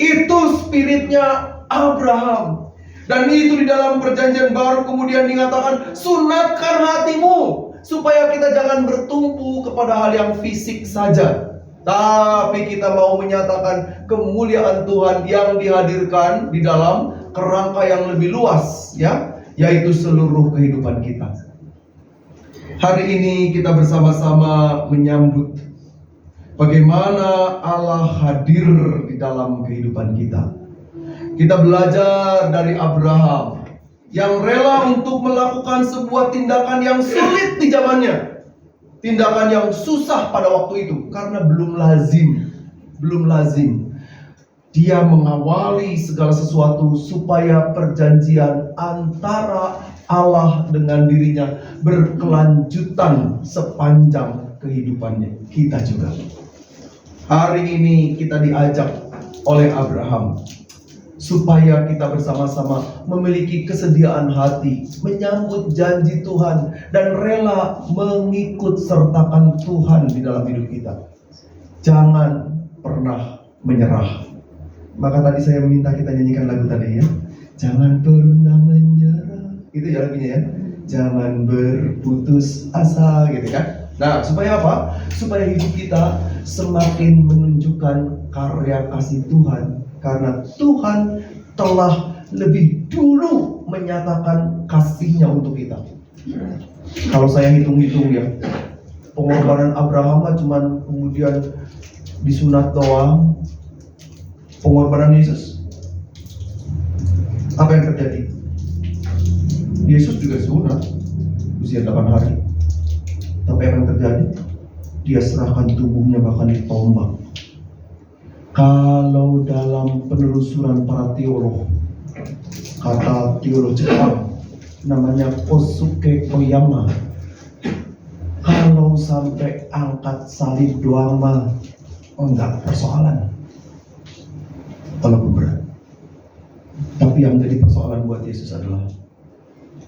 Itu spiritnya Abraham. Dan itu di dalam perjanjian baru kemudian dikatakan, sunatkan hatimu, supaya kita jangan bertumpu kepada hal yang fisik saja, tapi kita mau menyatakan kemuliaan Tuhan yang dihadirkan di dalam kerangka yang lebih luas, ya, yaitu seluruh kehidupan kita. Hari ini kita bersama-sama menyambut bagaimana Allah hadir di dalam kehidupan kita. Kita belajar dari Abraham yang rela untuk melakukan sebuah tindakan yang sulit di zamannya. Tindakan yang susah pada waktu itu karena belum lazim. Dia mengawali segala sesuatu supaya perjanjian antara Allah dengan dirinya berkelanjutan sepanjang kehidupannya. Kita juga. Hari ini kita diajak oleh Abraham supaya kita bersama-sama memiliki kesediaan hati, menyambut janji Tuhan, dan rela mengikut sertakan Tuhan di dalam hidup kita. Jangan pernah menyerah. Maka tadi saya minta kita nyanyikan lagu tadi, ya. Jangan pernah menyerah. Itu ya lagunya, ya. Jangan berputus asa, gitu kan. Nah, supaya apa? Supaya hidup kita semakin menunjukkan karya kasih Tuhan. Karena Tuhan telah lebih dulu menyatakan kasih-Nya untuk kita. Kalau saya hitung-hitung, ya, pengorbanan Abraham cuma kemudian disunat doang. Pengorbanan Yesus, apa yang terjadi? Yesus juga sunat usia 8 hari. Tapi apa yang terjadi? Dia serahkan tubuhnya bahkan ditombak. Kalau dalam penelusuran para teolog, kata teolog Jepang namanya Kosuke Koyama, kalau sampai angkat salib doang mah enggak persoalan, terlalu berat. Tapi yang jadi persoalan buat Yesus adalah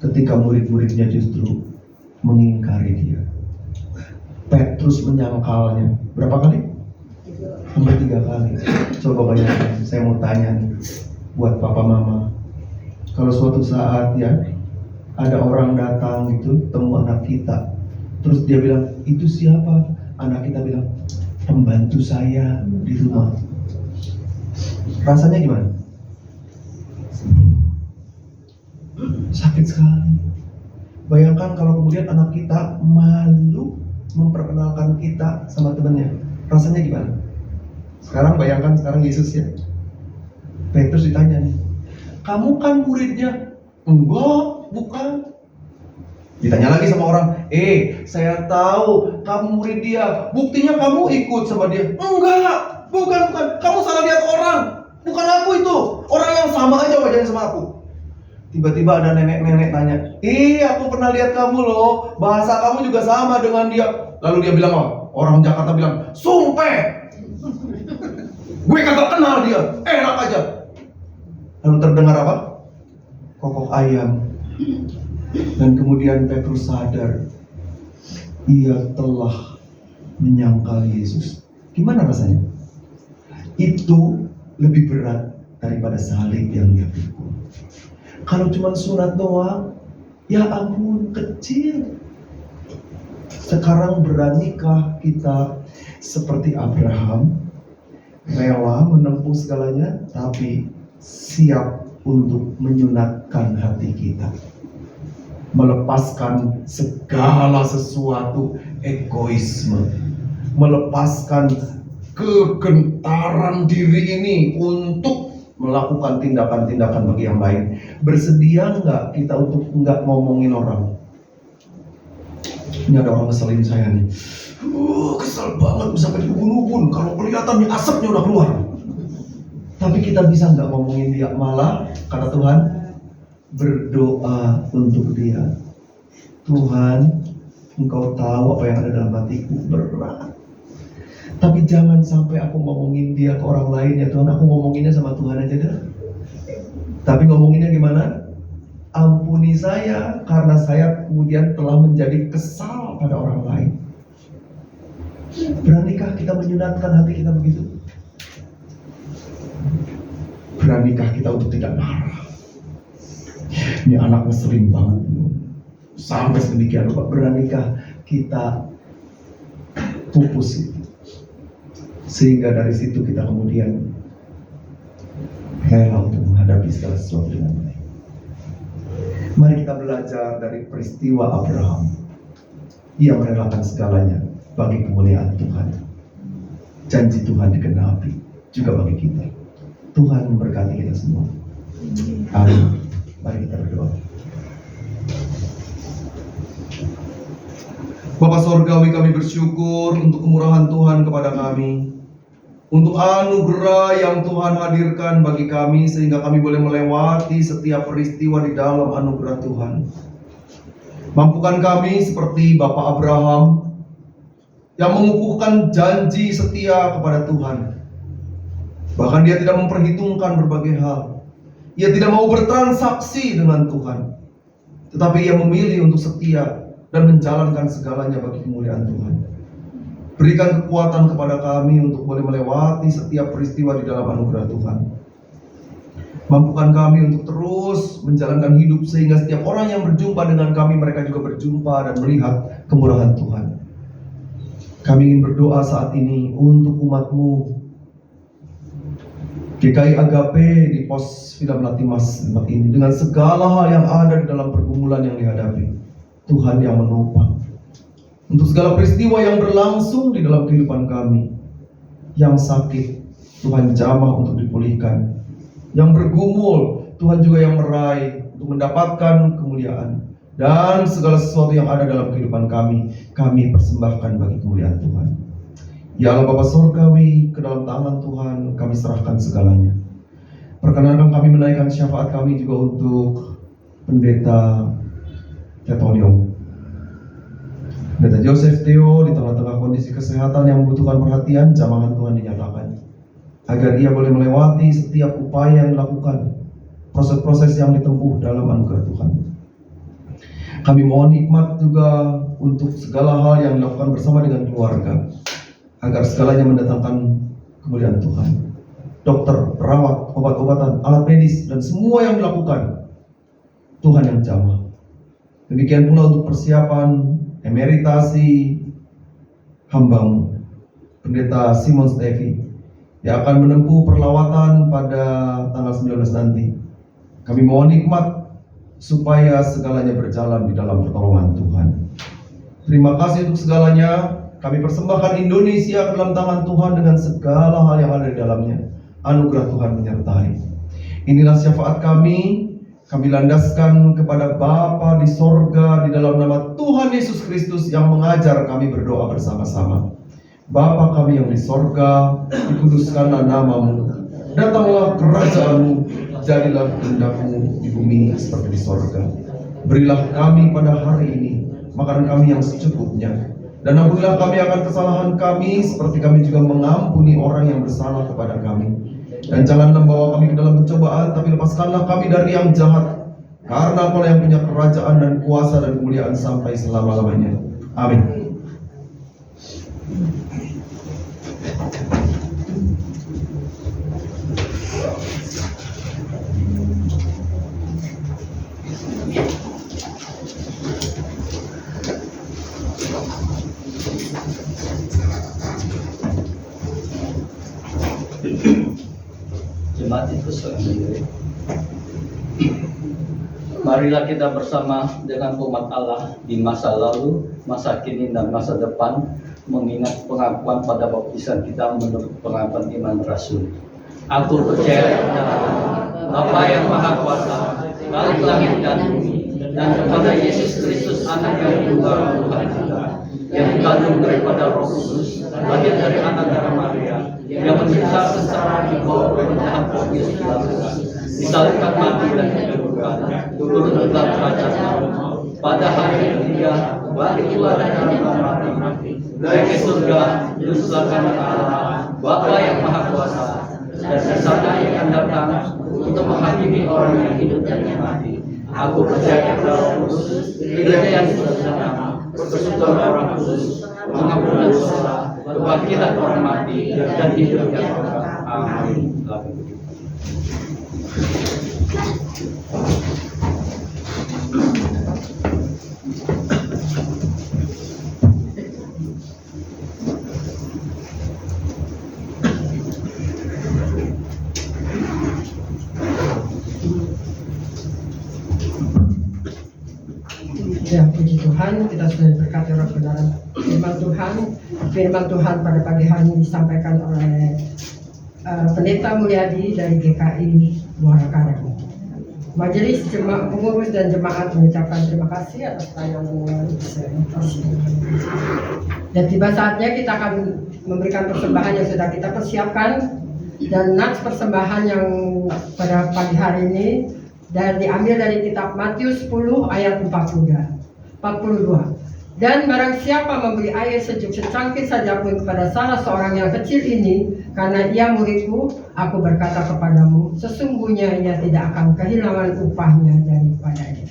ketika murid-muridnya justru mengingkari dia. Petrus menyangkalnya berapa kali? Sampai 3 kali. Coba bayangkan, saya mau tanya nih buat papa mama. Kalau suatu saat, ya, ada orang datang gitu, temu anak kita, terus dia bilang, itu siapa? Anak kita bilang, pembantu saya di rumah. Rasanya gimana? Sakit sekali. Bayangkan kalau kemudian anak kita malu memperkenalkan kita sama temannya. Rasanya gimana? Sekarang bayangkan Yesus, ya. Petrus ditanya nih, kamu kan muridnya? Enggak, bukan. Ditanya lagi sama orang, saya tahu kamu murid dia, buktinya kamu ikut sama dia. Enggak, bukan. Kamu salah lihat orang, bukan aku itu. Orang yang sama aja wajahnya sama aku. Tiba-tiba ada nenek-nenek tanya, aku pernah lihat kamu loh, bahasa kamu juga sama dengan dia. Lalu dia bilang, orang Jakarta bilang, sumpah, gue kagak kenal dia, enak aja. Lalu terdengar apa? Kokok ayam. Dan kemudian Petrus sadar, ia telah menyangkal Yesus. Gimana rasanya? Itu lebih berat daripada salib yang dia pikul. Kalau cuma sunat doang, ya ampun, kecil. Sekarang beranikah kita seperti Abraham, rela menempuh segalanya, tapi siap untuk menyunatkan hati kita, melepaskan segala sesuatu egoisme, melepaskan kegentaran diri ini untuk melakukan tindakan-tindakan bagi yang lain. Bersedia nggak kita untuk nggak ngomongin orang? Ini ada orang ngeselin saya nih, kesel banget sampai di ubun-ubun, kalau kelihatan nih asapnya udah keluar. Tapi kita bisa nggak ngomongin dia, malah kata Tuhan berdoa untuk dia. Tuhan, Engkau tahu apa yang ada dalam hatiku, berat. Tapi jangan sampai aku ngomongin dia ke orang lain ya Tuhan, aku ngomonginnya sama Tuhan aja dah. Tapi ngomonginnya gimana? Ampuni saya karena saya kemudian telah menjadi kesal pada orang lain. Beranikah kita menyunatkan hati kita begitu? Beranikah kita untuk tidak marah? Ini anak ngeselin banget. Sampai sedemikian rupa. Beranikah kita pupus itu? Sehingga dari situ kita kemudian rela untuk menghadapi segala sesuatu dengan baik. Mari kita belajar dari peristiwa Abraham. Ia merelakan segalanya bagi kemuliaan Tuhan. Janji Tuhan digenapi juga bagi kita. Tuhan memberkati kita semua. Amin. Mari kita berdoa. Bapa Sorgawi, kami bersyukur untuk kemurahan Tuhan kepada kami, untuk anugerah yang Tuhan hadirkan bagi kami sehingga kami boleh melewati setiap peristiwa di dalam anugerah Tuhan. Mampukan kami seperti Bapak Abraham yang mengukuhkan janji setia kepada Tuhan. Bahkan dia tidak memperhitungkan berbagai hal. Ia tidak mau bertransaksi dengan Tuhan, tetapi ia memilih untuk setia dan menjalankan segalanya bagi kemuliaan Tuhan. Berikan kekuatan kepada kami untuk boleh melewati setiap peristiwa di dalam anugerah Tuhan. Mampukan kami untuk terus menjalankan hidup sehingga setiap orang yang berjumpa dengan kami, mereka juga berjumpa dan melihat kemurahan Tuhan. Kami ingin berdoa saat ini untuk umat-Mu GKI Agape di Pos Villa Melatimas tempat ini, dengan segala hal yang ada di dalam pergumulan yang dihadapi. Tuhan yang menopang untuk segala peristiwa yang berlangsung di dalam kehidupan kami. Yang sakit, Tuhan jamah untuk dipulihkan. Yang bergumul, Tuhan juga yang meraih untuk mendapatkan kemuliaan. Dan segala sesuatu yang ada dalam kehidupan kami persembahkan bagi kemuliaan Tuhan. Ya Allah Bapa Sorgawi, ke dalam tangan Tuhan kami serahkan segalanya. Perkenankan kami menaikkan syafaat kami juga untuk Pendeta Tetoliong, Pendeta Joseph Theo, di tengah-tengah kondisi kesehatan yang membutuhkan perhatian, jamahan Tuhan dinyatakan agar ia boleh melewati setiap upaya yang dilakukan, proses-proses yang ditempuh dalam anugerah Tuhan. Kami mohon hikmat juga untuk segala hal yang dilakukan bersama dengan keluarga, agar segalanya mendatangkan kemuliaan Tuhan. Dokter, perawat, obat-obatan, alat medis, dan semua yang dilakukan, Tuhan yang jamah. Demikian pula untuk persiapan emeritasi hamba-Mu, Pendeta Simon Stevi, yang akan menempuh perlawatan pada tanggal 19 nanti. Kami mohon hikmat supaya segalanya berjalan di dalam pertolongan Tuhan. Terima kasih untuk segalanya. Kami persembahkan Indonesia ke dalam tangan Tuhan dengan segala hal yang ada di dalamnya. Anugerah Tuhan menyertai. Inilah syafaat kami. Kami landaskan kepada Bapa di sorga, di dalam nama Tuhan Yesus Kristus yang mengajar kami berdoa bersama-sama. Bapa kami yang di sorga, dikuduskanlah nama-Mu. Datanglah kerajaan-Mu, jadilah kehendak-Mu di bumi seperti di sorga. Berilah kami pada hari ini makanan kami yang secukupnya. Dan ampunilah kami akan kesalahan kami, seperti kami juga mengampuni orang yang bersalah kepada kami. Dan jangan membawa kami ke dalam pencobaan, tapi lepaskanlah kami dari yang jahat. Karena Engkau yang punya kerajaan dan kuasa dan kemuliaan sampai selama-lamanya. Amin. Jemaat itu sendiri. Marilah kita bersama dengan umat Allah di masa lalu, masa kini, dan masa depan, mengingat pengakuan pada baptisan kita menurut pengakuan iman Rasul. Aku percaya kepada Bapa yang Maha Kuasa, langit dan bumi, dan kepada Yesus Kristus, Anak yang tunggal Tuhan kita, yang dikandung daripada Roh Kudus, lahir dari anak darah Maria, yang menderita secara di bawah pemerintahan Pontius Pilatus, disalibkan, mati dan dikuburkan, turun ke dalam kerajaan Allah. Pada hari ketiga surga, balik kepada orang mati. Naik ke surga, duduk kanan Allah, Bapa yang Maha Kuasa, dan sesama yang akan datang untuk menghakimi orang yang hidup dan yang mati. Aku percaya kepada Roh Kudus, gereja yang sederhana, persekutuan orang kudus, pengampunan dosa, kebangkitan orang mati, dan hidup yang kekal. Amin. Ya, puji Tuhan, kita sudah diberkati oleh kebenaran firman Tuhan pada pagi hari ini disampaikan oleh Pendeta Mulyadi dari GKI Muara Karang. Majelis pengurus dan jemaat mengucapkan terima kasih atas layanan yang presentasi. Dan tiba saatnya kita akan memberikan persembahan yang sudah kita persiapkan, dan nats persembahan yang pada pagi hari ini dan diambil dari kitab Matius 10 ayat 42. Dan barang siapa memberi air sejuk secangkir saja pun kepada salah seorang yang kecil ini, karena ia muridku, aku berkata kepadamu, sesungguhnya ia tidak akan kehilangan upahnya daripadanya.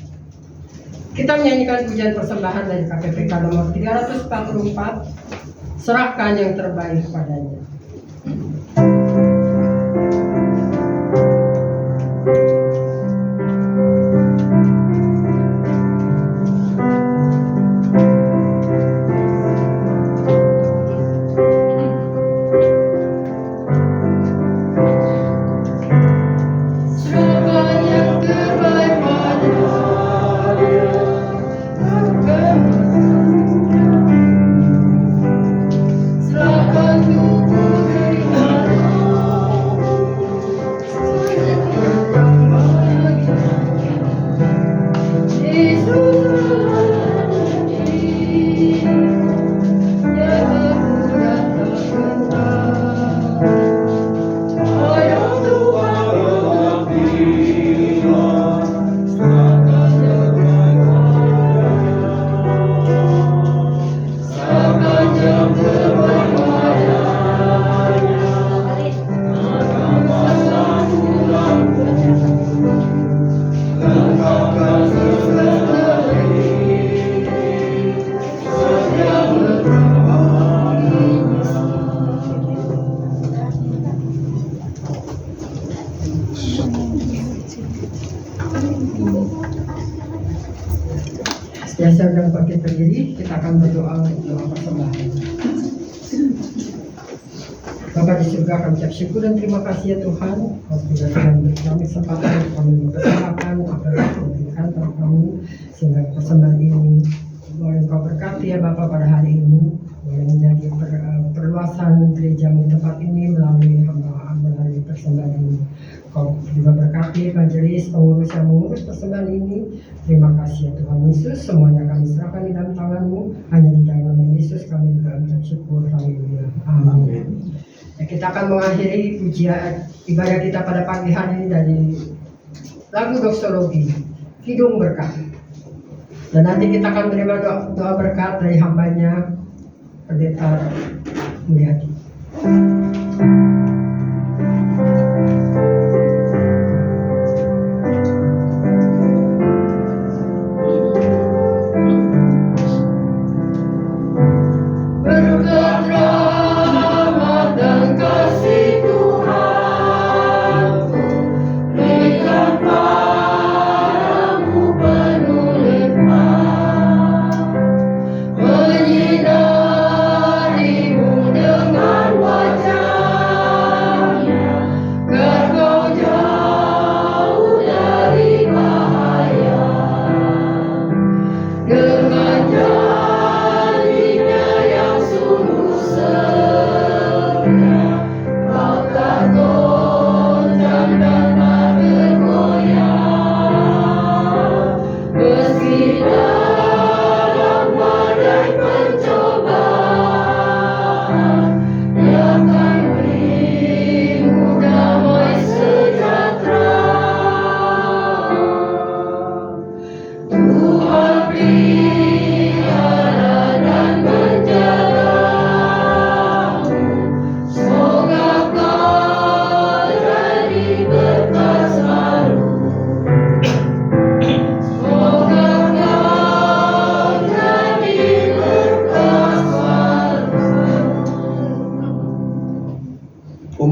Kita menyanyikan pujian persembahan dari KPPK nomor 344, serahkan yang terbaik padanya. Biasa dan bangkit berdiri, kita akan berdoa doa persembahan. Bapa di surga, kami ucap syukur dan terima kasih ya Tuhan, Kau sudah memberi kami kesempatan kami mempersembahkan apa yang Kau berikan kepada kami, sehingga persembahan ini boleh Kau berkati ya Bapa pada hari ini, boleh menjadi perluasan gerejamu tempat ini melalui melalui persembahan ini. Kau juga berkati majelis pengurus yang mengurus persembahan ini. Terima kasih ya Tuhan Yesus, semuanya kami serahkan di dalam tangan-Mu. Hanya di dalam nama Yesus kami mengucap syukur. Haleluya. Amin. Ya, kita akan mengakhiri pujian ibadah kita pada pagi hari ini dari lagu doksologi Kidung Berkat. Dan nanti kita akan menerima doa berkat dari hambanya Pendeta Mulyadi.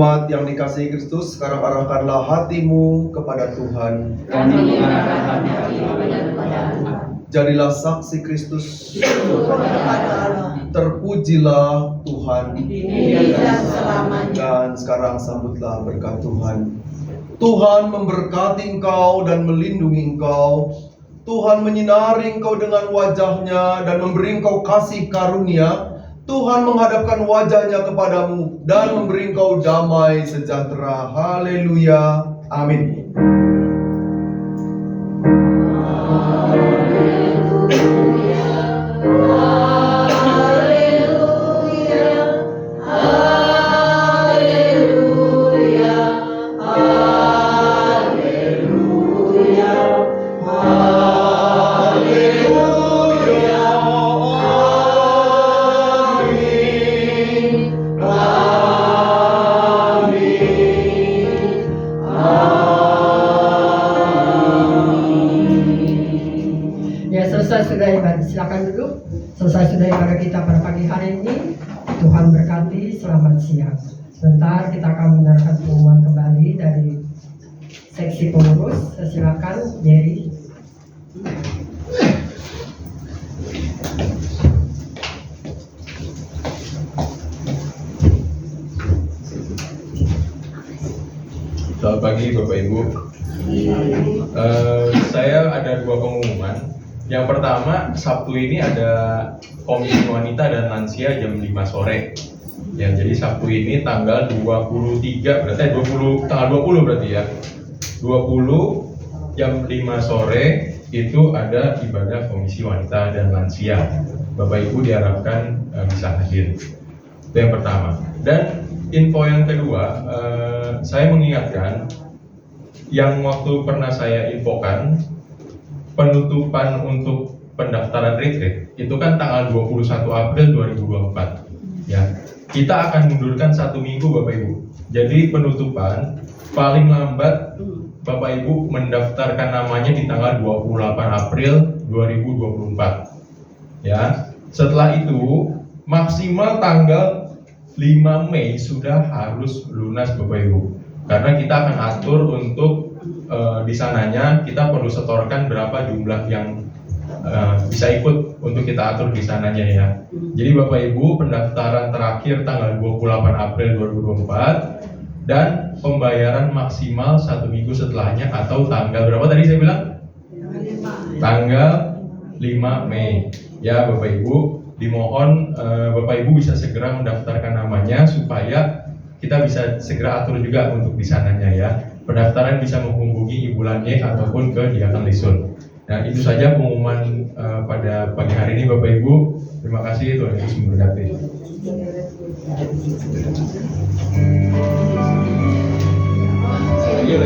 Umat yang dikasihi Kristus, sekarang arahkanlah hatimu kepada Tuhan. Kami mengarahkan hati kepada Tuhan. Jadilah saksi Kristus. Terpujilah Tuhan. Dan sekarang sambutlah berkat Tuhan. Tuhan memberkati engkau dan melindungi engkau. Tuhan menyinari engkau dengan wajah-Nya dan memberi engkau kasih karunia. Tuhan menghadapkan wajah-Nya kepadamu dan memberi engkau damai sejahtera. Haleluya. Amin. Ya, selesai sudah ibadah. Silakan duduk. Selesai sudah ibadah kita pada pagi hari ini. Tuhan berkati. Selamat siang. Sebentar kita akan mendengarkan pengumuman kembali dari seksi pengurus. Silakan, Jerry. Selamat pagi Bapak Ibu. Saya ada dua pengumuman. Yang pertama, Sabtu ini ada Komisi Wanita dan Lansia jam 5 sore. Ya, jadi Sabtu ini tanggal 23, berarti 20, tanggal 20 berarti ya. 20 jam 5 sore itu ada ibadah Komisi Wanita dan Lansia. Bapak Ibu diharapkan bisa hadir. Itu yang pertama. Dan info yang kedua, saya mengingatkan yang waktu pernah saya infokan, penutupan untuk pendaftaran retreat itu kan tanggal 21 April 2024. Ya, kita akan mundurkan 1 minggu Bapak Ibu. Jadi penutupan paling lambat Bapak Ibu mendaftarkan namanya di tanggal 28 April 2024. Ya, setelah itu maksimal tanggal 5 Mei sudah harus lunas Bapak Ibu. Karena kita akan atur untuk di sananya kita perlu setorkan berapa jumlah yang bisa ikut untuk kita atur di sananya ya. Jadi Bapak Ibu pendaftaran terakhir tanggal 28 April 2024 dan pembayaran maksimal 1 minggu setelahnya atau tanggal berapa tadi saya bilang? Tanggal 5 Mei. Ya Bapak Ibu, dimohon Bapak Ibu bisa segera mendaftarkan namanya supaya kita bisa segera atur juga untuk di sananya ya. Pendaftaran bisa menghubungi Ibu Lanye ataupun ke Diakan Lisun. Nah itu saja pengumuman pada pagi hari ini Bapak Ibu. Terima kasih, Tuhan Yesus memberkati. Iya,